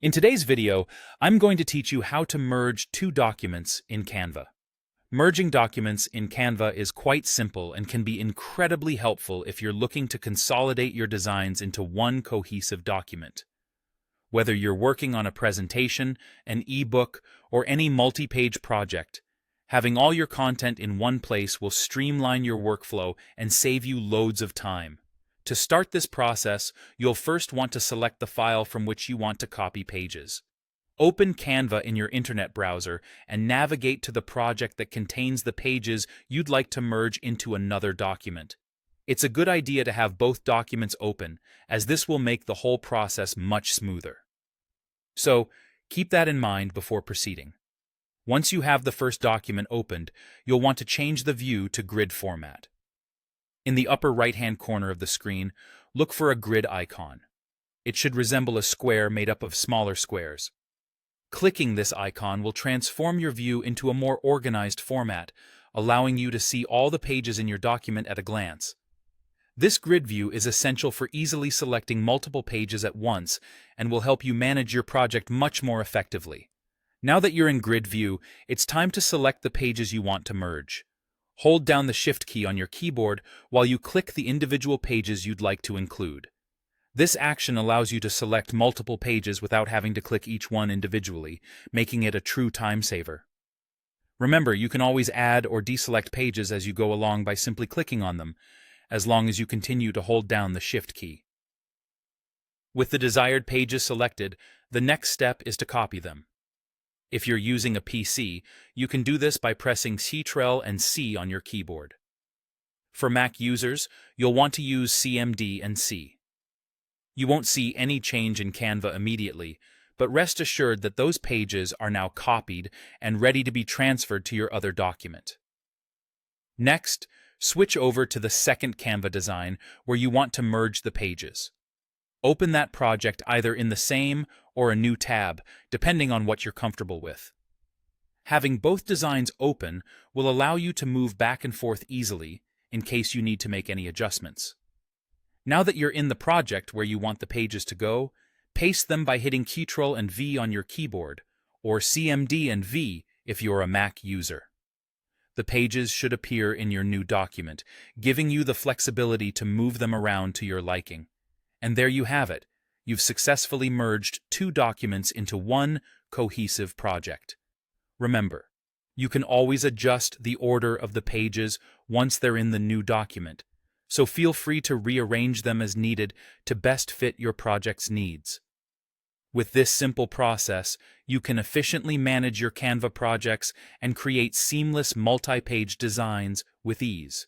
In today's video, I'm going to teach you how to merge two documents in Canva. Merging documents in Canva is quite simple and can be incredibly helpful if you're looking to consolidate your designs into one cohesive document. Whether you're working on a presentation, an ebook, or any multi-page project, having all your content in one place will streamline your workflow and save you loads of time. To start this process, you'll first want to select the file from which you want to copy pages. Open Canva in your internet browser and navigate to the project that contains the pages you'd like to merge into another document. It's a good idea to have both documents open, as this will make the whole process much smoother. So, keep that in mind before proceeding. Once you have the first document opened, you'll want to change the view to grid format. In the upper right-hand corner of the screen, look for a grid icon. It should resemble a square made up of smaller squares. Clicking this icon will transform your view into a more organized format, allowing you to see all the pages in your document at a glance. This grid view is essential for easily selecting multiple pages at once and will help you manage your project much more effectively. Now that you're in grid view, it's time to select the pages you want to merge. Hold down the Shift key on your keyboard while you click the individual pages you'd like to include. This action allows you to select multiple pages without having to click each one individually, making it a true time saver. Remember, you can always add or deselect pages as you go along by simply clicking on them, as long as you continue to hold down the Shift key. With the desired pages selected, the next step is to copy them. If you're using a PC, you can do this by pressing Ctrl and C on your keyboard. For Mac users, you'll want to use CMD and C. You won't see any change in Canva immediately, but rest assured that those pages are now copied and ready to be transferred to your other document. Next, switch over to the second Canva design where you want to merge the pages. Open that project either in the same or a new tab, depending on what you're comfortable with. Having both designs open will allow you to move back and forth easily in case you need to make any adjustments. Now that you're in the project where you want the pages to go, paste them by hitting Ctrl and V on your keyboard, or CMD and V if you're a Mac user. The pages should appear in your new document, giving you the flexibility to move them around to your liking. And there you have it. You've successfully merged two documents into one cohesive project. Remember, you can always adjust the order of the pages once they're in the new document, so feel free to rearrange them as needed to best fit your project's needs. With this simple process, you can efficiently manage your Canva projects and create seamless multi-page designs with ease.